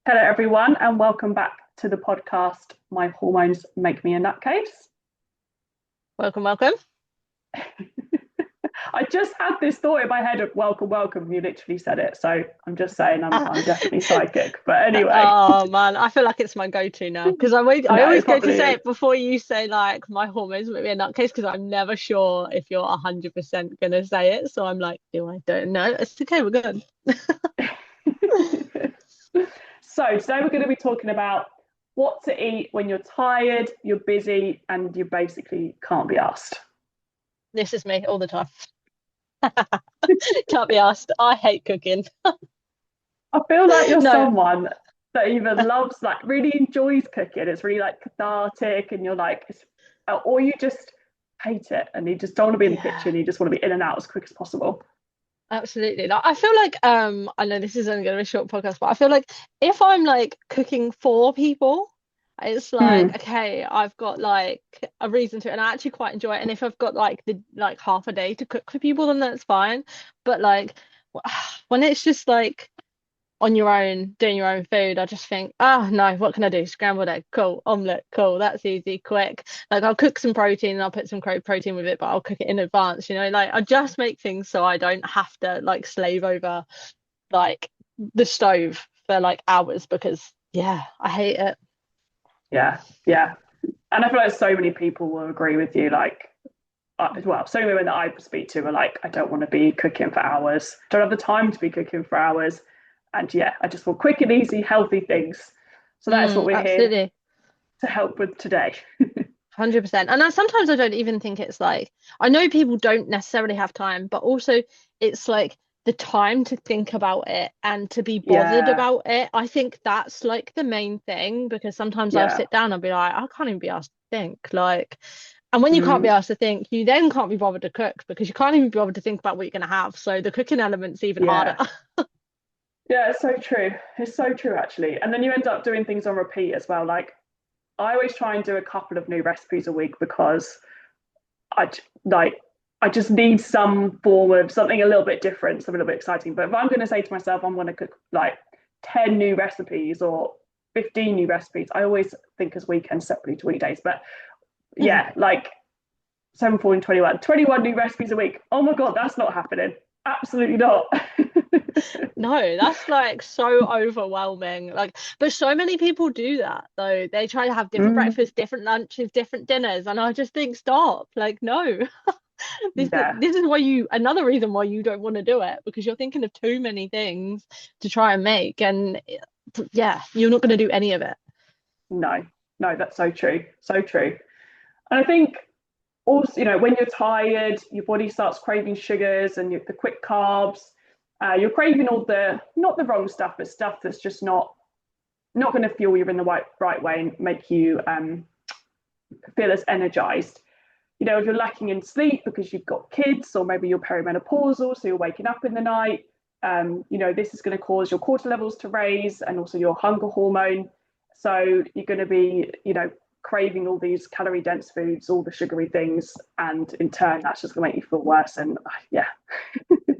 Hello, everyone, and welcome back to the podcast. My hormones make me a nutcase. Welcome, welcome. I just had this thought in my head of welcome, welcome. You literally said it, so I'm just saying I'm definitely psychic. But anyway, Oh man, I feel like it's my go-to now because I no, always it go to probably say is. it before you say like my hormones make me a nutcase because I'm never sure if you're 100% gonna say it. So I'm like, do I don't know? It's okay, we're good. So today we're going to be talking about what to eat when you're tired, you're busy, and you basically can't be asked. This is me all the time. Can't be asked. I hate cooking. I feel like you're No, someone that either loves, like, really enjoys cooking. It's really like cathartic, and you're like, or you just hate it and you just don't want to be in the yeah, kitchen. You just want to be in and out as quick as possible. absolutely. Like, I feel like I know this is only gonna be a short podcast, but I feel like if I'm like cooking for people, it's like Mm, okay, I've got like a reason to, and I actually quite enjoy it. And if I've got like the like half a day to cook for people, then that's fine. But like when it's just like on your own, doing your own food, I just think, oh no, what can I do? Scrambled egg, cool. Omelette, cool. That's easy, quick. Like I'll cook some protein and I'll put some protein with it, but I'll cook it in advance, Like I just make things so I don't have to like slave over like the stove for like hours because yeah, I hate it. yeah, yeah. And I feel like so many people will agree with you. Like, well, so many women that I speak to are like, I don't want to be cooking for hours. Don't have the time to be cooking for hours. And yeah, I just want quick and easy, healthy things. So that's what we're here Absolutely. to help with today. 100%. And sometimes I don't even think it's like, I know people don't necessarily have time, but also it's like the time to think about it and to be bothered Yeah, about it. I think that's like the main thing because sometimes I'll yeah. sit down and be like, I can't even be asked to think. Like, and when you can't be Mm, asked to think, you then can't be bothered to cook because you can't even be bothered to think about what you're going to have. So the cooking element's even harder. yeah. Yeah, it's so true. It's so true, actually. And then you end up doing things on repeat as well. Like, I always try and do a couple of new recipes a week because I like I just need some form of something a little bit different, something a little bit exciting. But if I'm going to say to myself, I'm going to cook like 10 new recipes or 15 new recipes, I always think as weekends separately to weekdays. But yeah, like 7, 14, 21, 21 new recipes a week. Oh my God, that's not happening. Absolutely not. No, that's like so overwhelming. Like, but so many people do that though. They try to have different Mm, breakfasts, different lunches, different dinners, and I just think, stop. Like, no. yeah, This is why another reason why you don't want to do it because you're thinking of too many things to try and make, and yeah, you're not going to do any of it. no, no, that's so true. So true. And I think also, when you're tired, your body starts craving sugars and the quick carbs. You're craving all the not the wrong stuff, but stuff that's just not going to fuel you in the right way and make you feel as energized. If you're lacking in sleep because you've got kids, or maybe you're perimenopausal, so you're waking up in the night. This is going to cause your cortisol levels to raise and also your hunger hormone. So you're going to be, craving all these calorie dense foods, all the sugary things, and in turn, that's just going to make you feel worse. And yeah,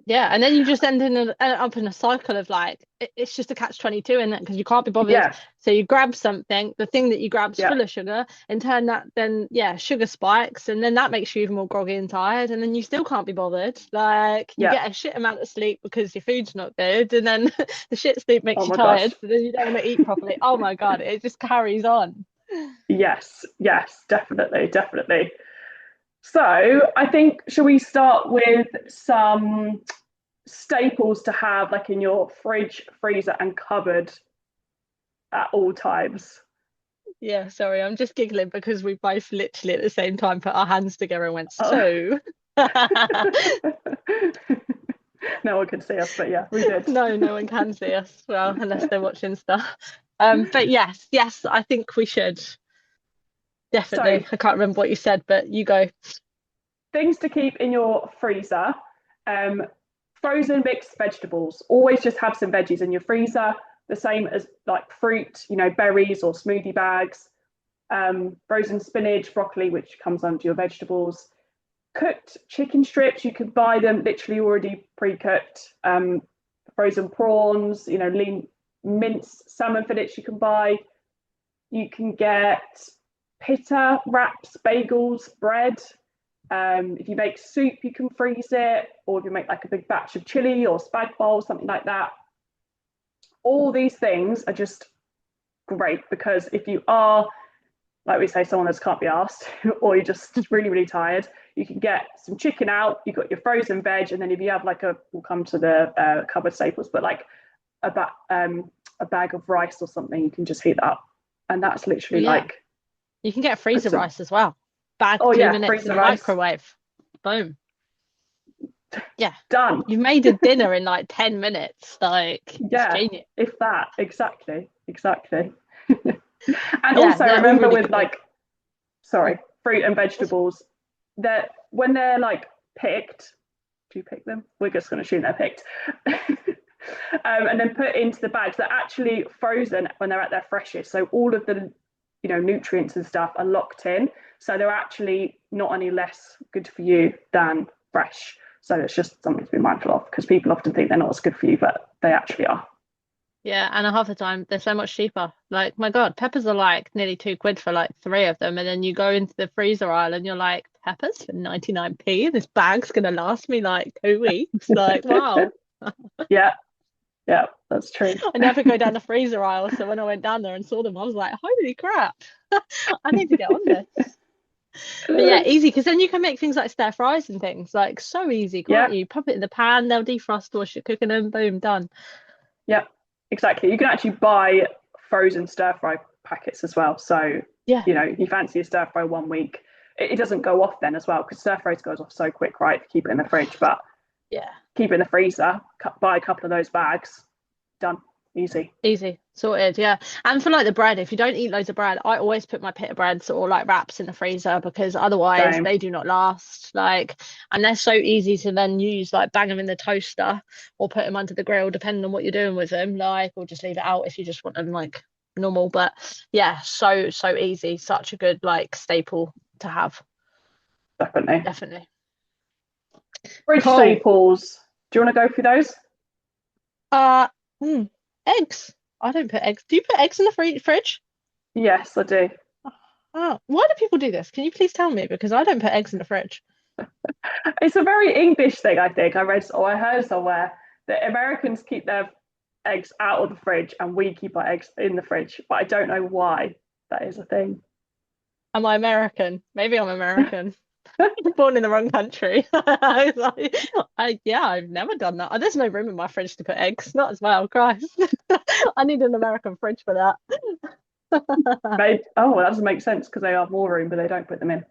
Yeah, and then you just up in a cycle of like it's just a catch 22 in it because you can't be bothered. yeah, So you grab something, the thing that you grab's yeah. full of sugar, in turn that then yeah, sugar spikes, and then that makes you even more groggy and tired, and then you still can't be bothered. Like you Yeah. get a shit amount of sleep because your food's not good, and then the shit sleep Oh makes you my gosh. tired, so then you don't want to eat properly. Oh my God, it just carries on. Yes. Yes. Definitely. Definitely. So I think, shall we start with some staples to have like in your fridge, freezer, and cupboard at all times? Yeah, sorry, I'm just giggling because we both literally at the same time put our hands together and went, Oh. so. No one can see us, but yeah, we did. No, no one can see us. Well, unless they're watching stuff. But yes, yes, I think we should So, definitely. I can't remember what you said, but you go. things to keep in your freezer. Um, Frozen mixed vegetables. Always just have some veggies in your freezer. The same as like fruit, berries or smoothie bags. Frozen spinach, broccoli, which comes under your vegetables. Cooked chicken strips, you could buy them literally already pre-cooked. Frozen prawns, lean minced salmon fillets you can buy. You can get pita, wraps, bagels, bread. If you make soup, you can freeze it, or if you make like a big batch of chili or spag bowl, something like that. All these things are just great because if you are, like we say, someone that can't be asked, or you're just really, really tired, you can get some chicken out. You've got your frozen veg, and then if you have like we'll come to the cupboard staples, but like a bag of rice or something, you can just heat that up, and that's Well, literally yeah, like you can get freezer puts a, rice as well. Bag oh two yeah, minutes in freezer the rice microwave. Boom. Yeah. done. You've made a dinner in like 10 minutes. Like, it's Yeah, genius. if that, exactly. And Yeah, also they're all remember really with quick. like, sorry, fruit and vegetables, that when they're like picked, do you pick them? We're just going to assume they're picked. And then put into the bags. They're actually frozen when they're at their freshest. So all of the, nutrients and stuff are locked in. So they're actually not any less good for you than fresh. So it's just something to be mindful of because people often think they're not as good for you, but they actually are. Yeah, and half the time they're so much cheaper. Like, my God, peppers are like nearly £2 for like three of them. And then you go into the freezer aisle and you're like, peppers for 99p? This bag's gonna last me like 2 weeks. Like, wow. Yeah, yeah, that's true. I never go down the freezer aisle. So when I went down there and saw them, I was like, holy crap. I need to get on this. But yeah, easy because then you can make things like stir fries and things like so easy, Yeah, can't you? Pop it in the pan, they'll defrost whilst you're cooking them, boom, done. yeah, exactly. You can actually buy frozen stir fry packets as well. So, Yeah, if you fancy a stir fry 1 week, it doesn't go off then as well because stir fries goes off so quick, right? If you keep it in the fridge, but yeah, keep it in the freezer, buy a couple of those bags, done, easy. easy, sorted. Yeah, and for like the bread, if you don't eat loads of bread, I always put my pita breads or like wraps in the freezer because otherwise Same, they do not last. Like, and they're so easy to then use, like bang them in the toaster or put them under the grill, depending on what you're doing with them. Like, or just leave it out if you just want them like normal. But yeah, so easy, such a good like staple to have. definitely. Definitely. Fridge Cool. staples. Do you want to go through those? Uh, hmm, eggs. I don't put eggs. Do you put eggs in the fridge? Yes, I do. Oh, why do people do this? Can you please tell me? Because I don't put eggs in the fridge. It's a very English thing, I think. I read or I heard somewhere that Americans keep their eggs out of the fridge and we keep our eggs in the fridge, but I don't know why that is a thing. Am I American? Maybe I'm American. Born in the wrong country. Yeah, I've never done that. There's no room in my fridge to put eggs. Not as well, Christ. I need an American fridge for that. Maybe, oh, well, that doesn't make sense because they have more room, but they don't put them in.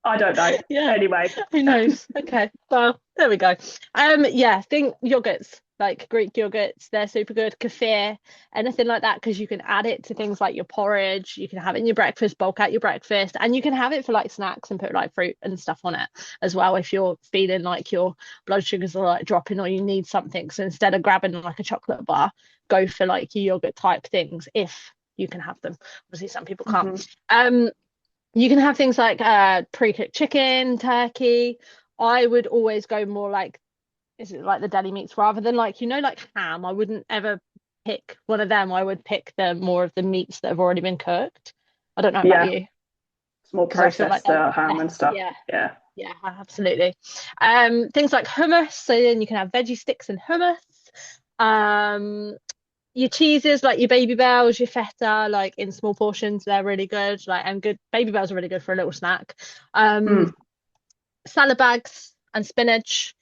I don't know. Yeah. Anyway, Who knows? Okay. Well, there we go. Yeah, think yogurts, like Greek yogurts, they're super good. Kefir, anything like that, because you can add it to things like your porridge. You can have it in your breakfast, bulk out your breakfast, and you can have it for like snacks and put like fruit and stuff on it as well if you're feeling like your blood sugars are like dropping or you need something. So instead of grabbing like a chocolate bar, go for like your yogurt type things if you can have them. Obviously, some people can't. mhm. You can have things like pre-cooked chicken, turkey. I would always go more like, is it like the deli meats rather than like, like ham. I wouldn't ever pick one of them. I would pick the more of the meats that have already been cooked. I don't know about Yeah, you it's more because I feel like processed they're ham and stuff. yeah, Yeah, yeah, absolutely. Things like hummus. So then you can have veggie sticks and hummus. Um, your cheeses like your baby bells, your feta, like in small portions, they're really good. Like and good baby bells are really good for a little snack. mm, Um, salad bags and spinach,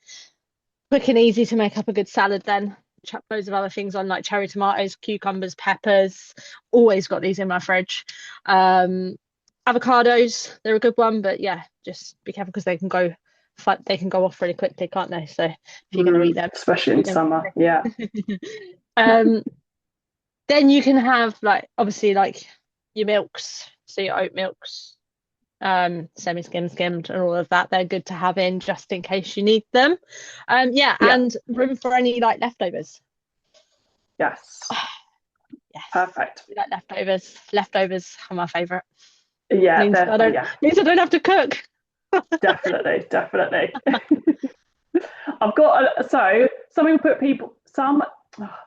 quick and easy to make up a good salad then. Chuck loads of other things on like cherry tomatoes, cucumbers, peppers. Always got these in my fridge. Um, avocados, they're a good one, but yeah, just be careful because they can go off really quickly, can't they? So if you're going to eat them, especially in eat them summer. Yeah, quickly. Um, then you can have like obviously like your milks, so your oat milks, semi-skimmed, skimmed, and all of that. They're good to have in just in case you need them. Yeah, yeah, and room for any like leftovers. yes, Yes, perfect. we like leftovers. Leftovers are my favorite. Yeah, Means I don't yeah, means I don't have to cook. definitely. I've got so some people put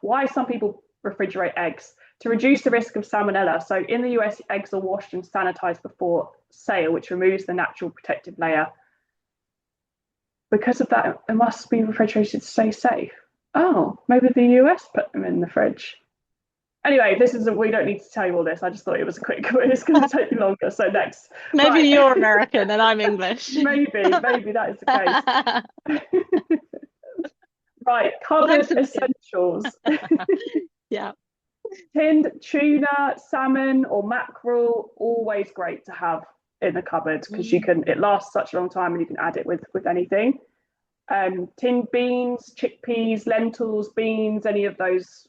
why some people refrigerate eggs to reduce the risk of salmonella. So in the US, eggs are washed and sanitized before sale, which removes the natural protective layer. Because of that, it must be refrigerated to stay safe. Oh, maybe the US put them in the fridge. Anyway, this isn't, we don't need to tell you all this. I just thought it was a quick quiz. It's going to take you longer. So next. Maybe Right. you're American and I'm English. maybe that is the case. Right, cupboard essentials. Yeah. Tinned tuna, salmon, or mackerel, always great to have in the cupboard because it lasts such a long time and you can add it with anything. Tinned beans, chickpeas, lentils, beans, any of those,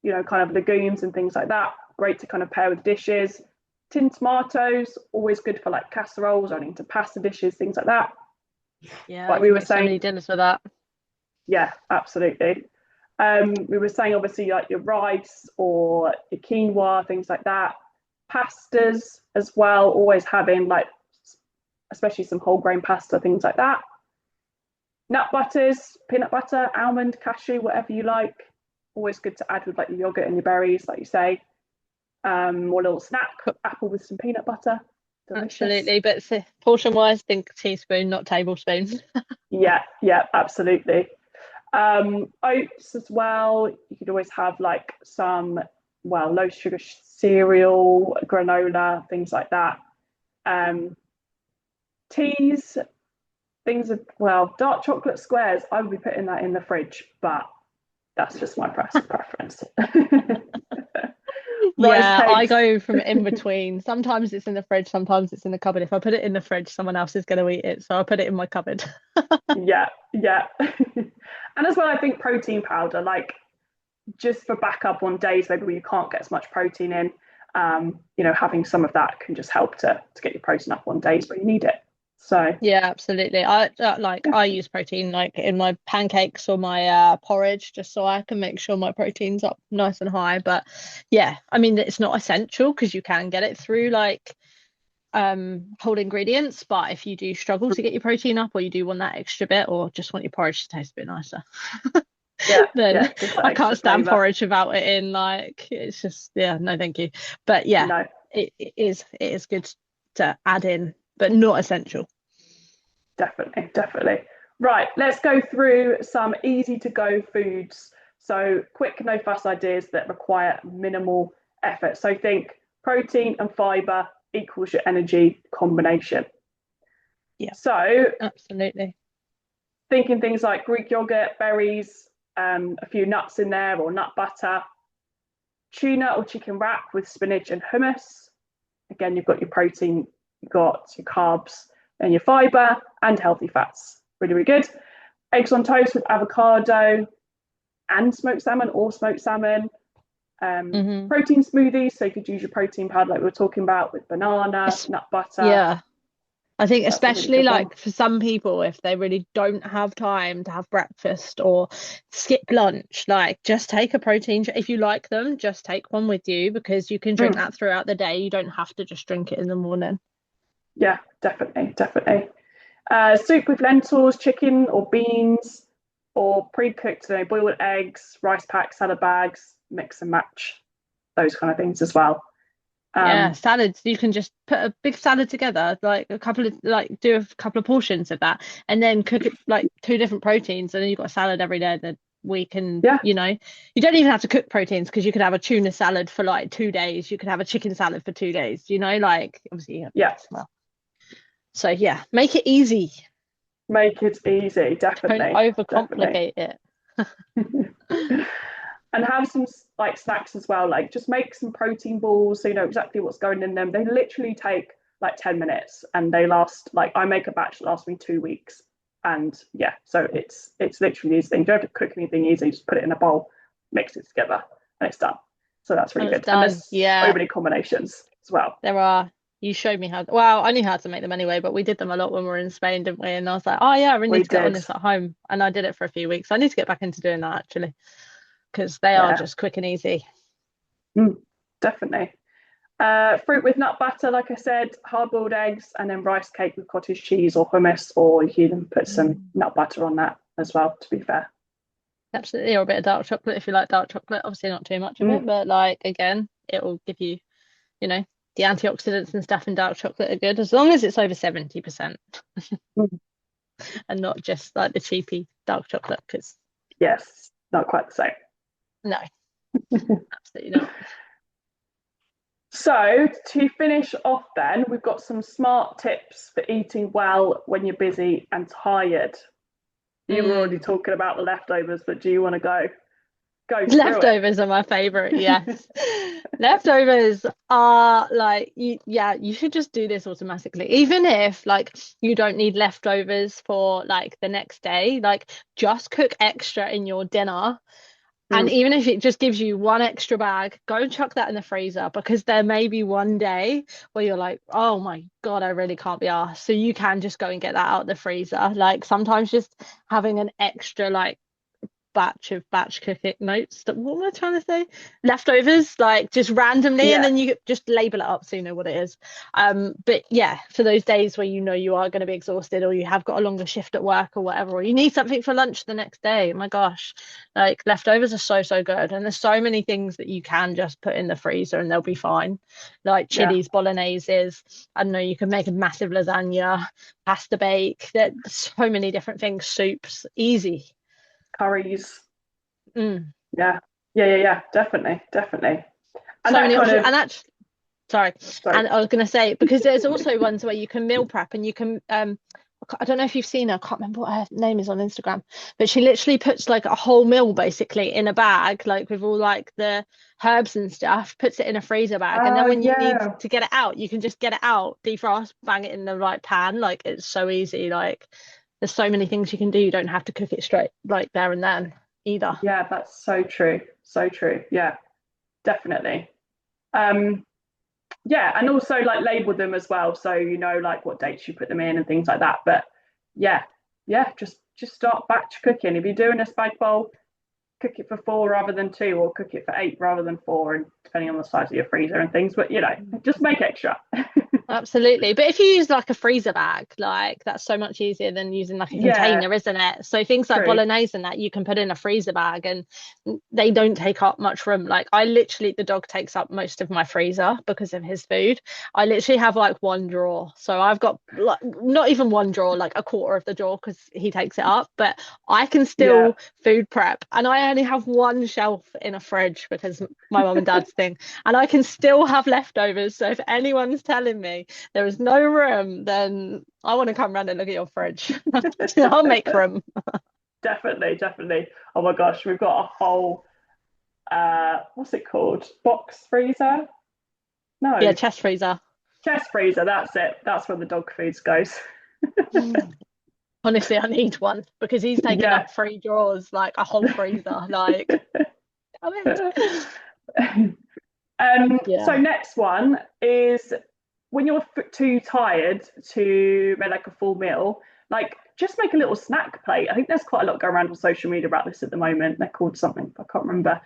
kind of legumes and things like that. Great to kind of pair with dishes. Tinned tomatoes, always good for like casseroles or into pasta dishes, things like that. Yeah, like we were saying, so many dinners with that. Yeah, absolutely. We were saying obviously like your rice or your quinoa, things like that. Pastas as well, always having like, especially some whole grain pasta, things like that. Nut butters, peanut butter, almond, cashew, whatever you like. Always good to add with like your yogurt and your berries, like you say. Or a little snack, apple with some peanut butter. Delicious. Absolutely, but portion wise, think teaspoon, not tablespoon. Yeah, absolutely. Oats as well. You could always have like some, low sugar cereal, granola, things like that. Teas, dark chocolate squares. I would be putting that in the fridge, but that's just my personal preference. Yeah, I go from in between. Sometimes it's in the fridge, sometimes it's in the cupboard. If I put it in the fridge, someone else is going to eat it, so I put it in my cupboard. Yeah. And as well, I think protein powder, like just for backup on days maybe where you can't get as much protein in, having some of that can just help to get your protein up on days where you need it. So yeah, absolutely. I use protein like in my pancakes or my porridge just so I can make sure my protein's up nice and high. But yeah, I mean it's not essential because you can get it through like whole ingredients, but if you do struggle to get your protein up or you do want that extra bit or just want your porridge to taste a bit nicer, then I can't stand porridge without it in. Like it's just no thank you. But yeah, no. it is good to add in, but not essential. Definitely. Right, let's go through some easy to go foods. So quick, no fuss ideas that require minimal effort. So think protein and fiber equals your energy combination. Yeah. So absolutely. Thinking things like Greek yogurt, berries, a few nuts in there or nut butter, tuna or chicken wrap with spinach and hummus. Again, you've got your protein, you've got your carbs and your fiber and healthy fats. Really, really good. Eggs on toast with avocado and smoked salmon or smoked salmon. Protein smoothies, so you could use your protein powder like we were talking about with banana, nut butter. Yeah. I think that's especially really like for some people, if they really don't have time to have breakfast or skip lunch, like just take a protein. If you like them, just take one with you because you can drink that throughout the day. You don't have to just drink it in the morning. Yeah, definitely. Soup with lentils, chicken or beans, or pre-cooked, boiled eggs, rice packs, salad bags, mix and match, those kind of things as well. Yeah, salads. You can just put a big salad together, like do a couple of portions of that, and then cook it like two different proteins, and then you've got a salad every day of the week. And you don't even have to cook proteins because you could have a tuna salad for like 2 days. You could have a chicken salad for 2 days. Like obviously. Well. So yeah, make it easy. Make it easy, definitely. Don't overcomplicate it. And have some like snacks as well. Like just make some protein balls so you know exactly what's going in them. They literally take like 10 minutes and they last, like I make a batch that lasts me 2 weeks. And so it's literally these things. You don't have to cook anything easy, just put it in a bowl, mix it together, and it's done. So that's really good. And there's so many combinations as well. There are. You showed me how. Well, I knew how to make them anyway, but we did them a lot when we were in Spain, didn't we? And I was like, oh yeah, I really need to get on this at home. And I did it for a few weeks. I need to get back into doing that actually, because they are just quick and easy. Definitely. Fruit with nut butter, like I said, hard-boiled eggs, and then rice cake with cottage cheese or hummus, or you can put some nut butter on that as well, to be fair. Absolutely, or a bit of dark chocolate if you like dark chocolate. Obviously, not too much of it, Mm. but like again, it will give you, you know, the antioxidants and stuff in dark chocolate are good as long as it's over 70% Mm. and not just like the cheapy dark chocolate. Because Yes, not quite the same. no, absolutely not. So, to finish off, then, we've got some smart tips for eating well when you're busy and tired. You were already Mm. talking about the leftovers, but do you want to go through it? Leftovers are my favorite. Yes. Leftovers are like yeah, you should just do this automatically. Even if like you don't need leftovers for like the next day, like just cook extra in your dinner. And Mm. even if it just gives you one extra bag, go and chuck that in the freezer because there may be one day where you're like, oh my God, I really can't be arsed. So you can just go and get that out of the freezer. Like sometimes just having an extra like batch cooking notes that what am I trying to say, leftovers like just randomly, and Yeah, then you just label it up so you know what it is. But yeah, for those days where you know you are going to be exhausted or you have got a longer shift at work or whatever, or you need something for lunch the next day, oh my gosh, like leftovers are so good, and there's so many things that you can just put in the freezer and they'll be fine, like yeah, chilies, bologneses. I don't know, you can make a massive lasagna, pasta bake, there's so many different things, soups, easy. curries. Mm. Yeah, yeah. Definitely, definitely. And So that many kind options. of, And actually, sorry. sorry. And I was going to say, because there's also ones where you can meal prep and you can, I don't know if you've seen her, I can't remember what her name is on Instagram, but she literally puts like a whole meal basically in a bag, like with all like the herbs and stuff, puts it in a freezer bag. And then when you need Yeah, to get it out, you can just get it out, defrost, bang it in the right pan. Like it's so easy. Like there's so many things you can do. You don't have to cook it straight like there and then either. yeah, that's so true. So true. Yeah, definitely. Um, yeah, and also like label them as well, so you know like what dates you put them in and things like that. But yeah, yeah, just start batch cooking. If you're doing a spag bowl, cook it for four rather than two, or cook it for eight rather than four, and depending on the size of your freezer and things. But you know, just make extra. Absolutely. But if you use like a freezer bag, like that's so much easier than using like a Yeah, container, isn't it? So things like true. bolognese and that you can put in a freezer bag and they don't take up much room. Like I literally, the dog takes up most of my freezer because of his food. I literally have like one drawer. So I've got like not even one drawer, like a quarter of the drawer because he takes it up. But I can Yeah, still food prep and I only have one shelf in a fridge because my mum and dad's thing. And I can still have leftovers. So if anyone's telling me there is no room, then I want to come round and look at your fridge. I'll make room. definitely, definitely. Oh my gosh, we've got a whole what's it called? Box freezer? Yeah, No, chest freezer. chest freezer. That's it. That's where the dog foods goes. Honestly, I need one because he's taking Yeah. up three drawers, like a whole freezer. Like, damn it. So Yeah. next one is when you're too tired to make like a full meal, like just make a little snack plate. I think there's quite a lot going around on social media about this at the moment. They're called something, I can't remember.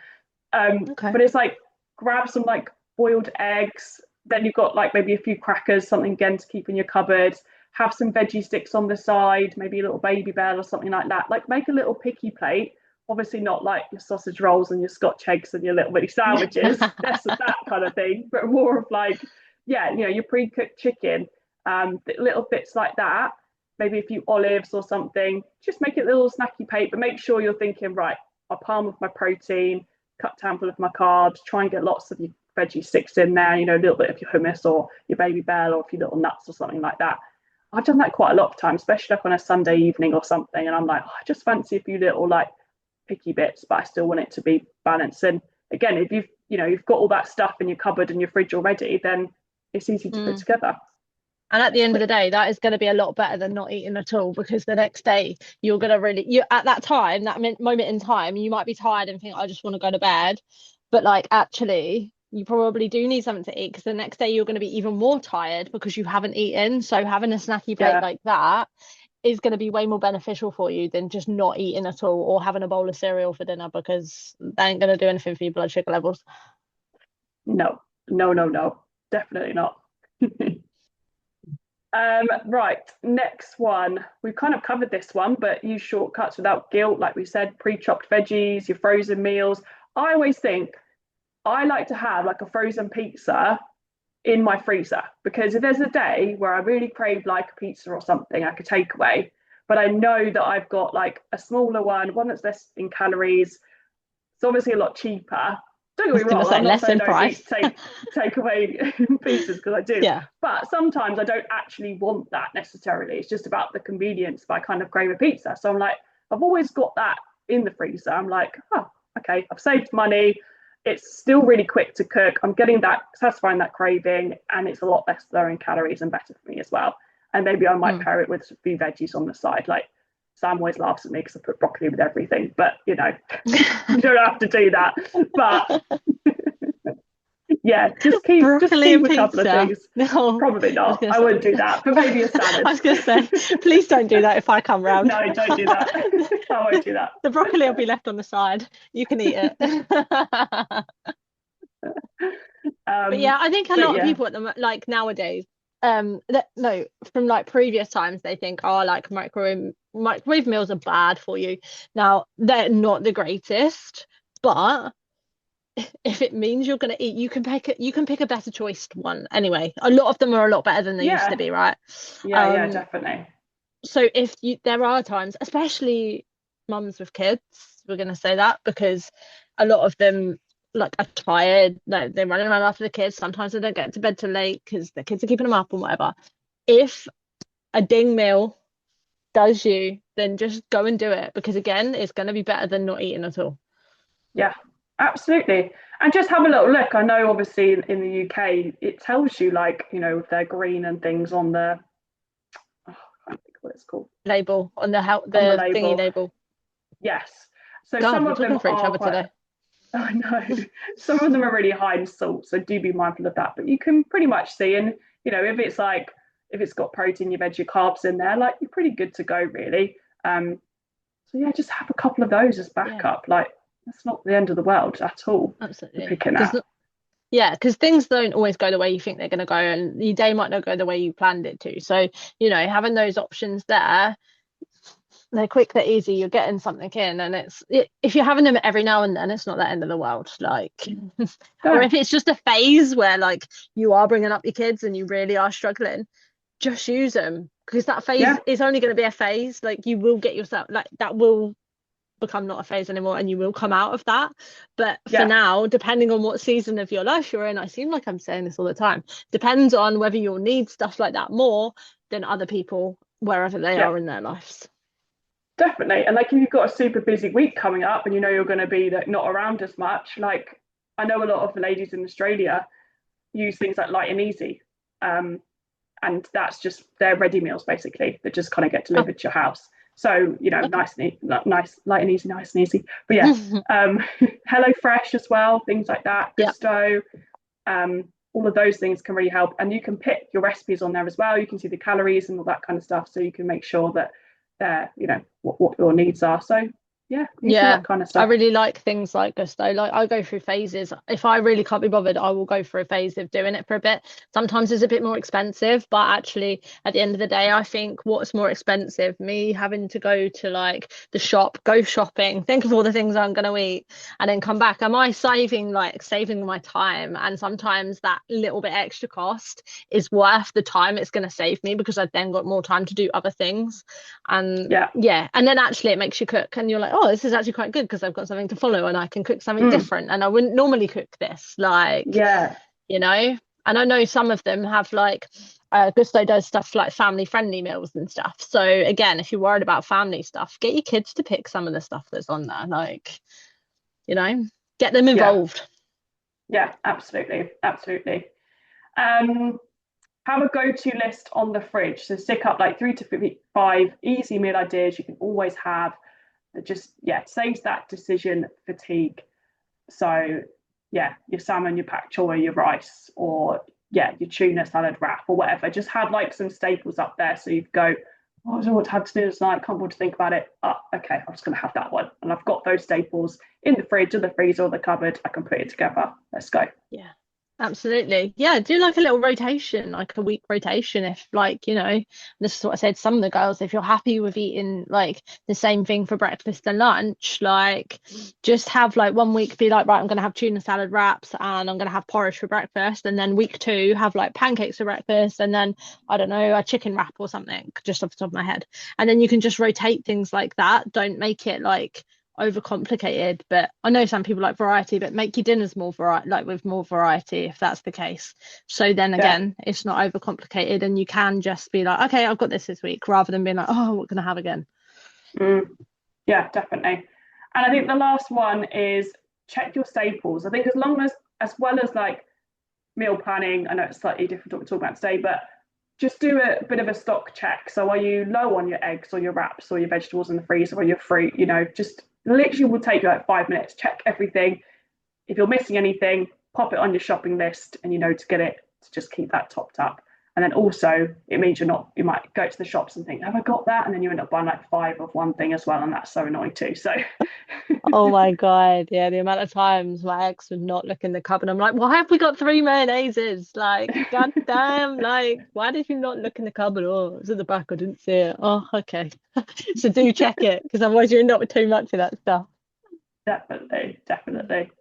Okay. But it's like grab some like boiled eggs, then you've got like maybe a few crackers, something again to keep in your cupboard. Have some veggie sticks on the side, maybe a little baby bell or something like that. Like make a little picky plate. Obviously not like your sausage rolls and your Scotch eggs and your little bitty sandwiches. That's that kind of thing, but more of like, yeah, you know, your pre-cooked chicken, little bits like that. Maybe a few olives or something. Just make it a little snacky plate, but make sure you're thinking, right, I'll palm with my protein, cup handful of my carbs, try and get lots of your veggie sticks in there, you know, a little bit of your hummus or your baby bell or a few little nuts or something like that. I've done that quite a lot of times, especially like on a Sunday evening or something. And I'm like, oh, I just fancy a few little like picky bits, but I still want it to be balanced. And again, if you've got all that stuff in your cupboard and your fridge already, then it's easy to put Mm. together. And at the end of the Quick. day, that is going to be a lot better than not eating at all because the next day you're going to really, you at that time, that moment in time, you might be tired and think, I just want to go to bed. But like actually, you probably do need something to eat because the next day you're going to be even more tired because you haven't eaten. So having a snacky plate Yeah, like that is going to be way more beneficial for you than just not eating at all or having a bowl of cereal for dinner because that ain't going to do anything for your blood sugar levels. no, no, definitely not. Right, next one. We've kind of covered this one, but use shortcuts without guilt. Like we said, pre-chopped veggies, your frozen meals. I always think I like to have like a frozen pizza in my freezer because if there's a day where I really crave like a pizza or something, I could take away. But I know that I've got like a smaller one that's less in calories. It's obviously a lot cheaper. Don't I get was me gonna wrong, say I'm not less saying in don't price. eat take away pizzas because I do. Yeah. But sometimes I don't actually want that necessarily. It's just about the convenience, but I kind of crave a pizza. So I'm like, I've always got that in the freezer. I'm like, oh, okay, I've saved money. It's still really quick to cook. I'm getting that, satisfying that craving, and it's a lot less low in calories and better for me as well. And maybe I might Mm. pair it with a few veggies on the side. Like Sam always laughs at me because I put broccoli with everything, but you don't have to do that. But yeah, just Broccoli keep and a couple of pizza. things. No, Probably I was not. gonna I say. wouldn't do that, but maybe a I salad. was gonna say, please don't do that if I come round. No, don't do that. I won't do that. The broccoli will be left on the side. You can eat it. But Um, yeah, I think a but lot of yeah, people at the like nowadays, that no, from like previous times, they think, oh, like microwave meals are bad for you. Now they're not the greatest, but if it means you're gonna eat, you can pick a better choiced one anyway. A lot of them are a lot better than they used to yeah, be, right? yeah, Um, definitely. so if you there are times, especially mums with kids, we're gonna say that because a lot of them like are tired, like they're running around after the kids. Sometimes they don't get to bed till late because the kids are keeping them up and whatever. If a ding meal does you, then just go and do it because again, it's gonna be better than not eating at all. Yeah, absolutely. And just have a little look. I know, obviously, in the UK, it tells you like if they're green and things on the oh, I can't think what it's called Label on on the the thingy label. label. Yes. So God, some we're of them talking for each are other quite. today. I know some of them are really high in salt, so do be mindful of that. But you can pretty much see, and if it's like if it's got protein, your veg, your carbs in there, like you're pretty good to go, really. So yeah, just have a couple of those as Yeah, backup. Like that's not the end of the world at all. You're absolutely. picking Because at. yeah, because things don't always go the way you think they're going to go, and your day might not go the way you planned it to. So, having those options there, they're quick, they're easy, you're getting something in, and if you're having them every now and then, it's not the end of the world. Like, or No, if it's just a phase where like you are bringing up your kids and you really are struggling, just use them because that phase yeah, is only going to be a phase. Like, you will get yourself like that will become not a phase anymore and you will come out of that. But for yeah, now, depending on what season of your life you're in, I seem like I'm saying this all the time, depends on whether you'll need stuff like that more than other people wherever they yeah, are in their lives. definitely. And like if you've got a super busy week coming up and you're going to be like not around as much, like I know a lot of the ladies in Australia use things like Light and Easy. Um, and that's just their ready meals basically that just kind of get Oh, delivered to your house. So okay. nice, light and easy, nice and easy. But yeah, Hello Fresh as well, things like that, Yeah, Gusto, all of those things can really help. And you can pick your recipes on there as well. You can see the calories and all that kind of stuff, so you can make sure that they're what your needs are. So yeah, use all yeah. that kind of I stuff. really like things like Gusto. Like, I go through phases. If I really can't be bothered, I will go through a phase of doing it for a bit. Sometimes it's a bit more expensive, but actually, at the end of the day, I think what's more expensive, me having to go to like the shop, go shopping, think of all the things I'm going to eat, and then come back. Am I saving my time? And sometimes that little bit extra cost is worth the time it's going to save me because I've then got more time to do other things. And Yeah. yeah, and then actually it makes you cook and you're like, oh, this is actually quite good because I've got something to follow and I can cook something Mm. different and I wouldn't normally cook this, like, Yeah. you know. And I know some of them have like Gusto does stuff like family friendly meals and stuff. So again, if you're worried about family stuff, get your kids to pick some of the stuff that's on there, like, you know, get them Yeah. involved. Yeah. Absolutely. Absolutely. Um, have a go-to list on the fridge. So stick up like 3 to 5 easy meal ideas you can always have that just saves that decision fatigue. So yeah, your salmon, your pak choi, your rice, or your tuna salad wrap or whatever. Just have like some staples up there so you go, oh, I don't know what to have to do tonight, can't bother to think about it. Oh, okay, I'm just gonna have that one. And I've got those staples in the fridge or the freezer or the cupboard. I can put it together. Let's go. Yeah. Absolutely. Yeah, do like a little rotation, like a week rotation. If like, this is what I said, some of the girls, if you're happy with eating like the same thing for breakfast and lunch, like just have like one week be like, right, I'm gonna have tuna salad wraps and I'm gonna have porridge for breakfast. And then week two, have like pancakes for breakfast and then I don't know, a chicken wrap or something, just off the top of my head. And then you can just rotate things like that. Don't make it like overcomplicated, but I know some people like variety, but make your dinners more variety, like with more variety if that's the case. So then Yeah. again, it's not overcomplicated and you can just be like, okay, I've got this week, rather than being like, oh, what can I have again? Mm, yeah, definitely. And I think the last one is check your staples. I think as well as like meal planning, I know it's slightly different to what we're talking about today, but just do a bit of a stock check. So are you low on your eggs or your wraps or your vegetables in the freezer or your fruit? Just literally will take you like 5 minutes, check everything. If you're missing anything, pop it on your shopping list and to get it to just keep that topped up. And then also it means you might go to the shops and think, have I got that? And then you end up buying like five of one thing as well. And that's so annoying too. So Oh my God. Yeah, the amount of times my ex would not look in the cupboard. I'm like, why have we got three mayonnaises? Like, god damn, like, why did you not look in the cupboard? Oh, it was at the back, I didn't see it. Oh, okay. So do check it, because otherwise you end up with too much of that stuff. definitely, definitely.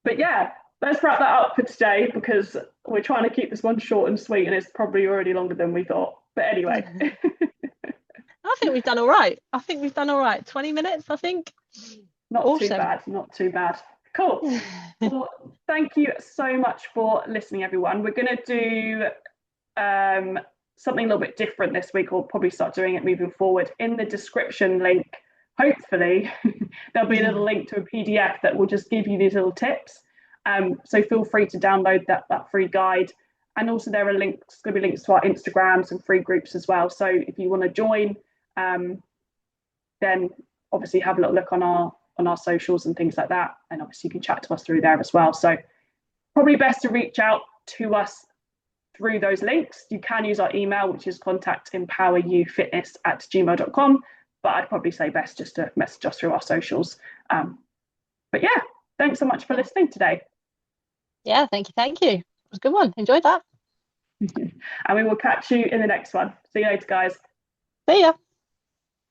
But yeah, let's wrap that up for today because we're trying to keep this one short and sweet and it's probably already longer than we thought. But anyway, I think we've done all right. I think we've done all right. 20 minutes, I think. not too Awesome. bad, not too bad. Cool. Well, thank you so much for listening, everyone. We're going to do something a little bit different this week, or probably start doing it moving forward. In the description link, hopefully, there'll be a little link to a PDF that will just give you these little tips. So feel free to download that free guide. And also there are links, going to be links to our Instagrams and free groups as well. So if you want to join, um, then obviously have a little look on our socials and things like that. And obviously you can chat to us through there as well. So probably best to reach out to us through those links. You can use our email, which is contact@empoweryoufitness@gmail.com. But I'd probably say best just to message us through our socials. But yeah, thanks so much for Yeah. listening today. Yeah, thank you. Thank you. It was a good one. Enjoyed that. And we will catch you in the next one. See you later, guys. See ya.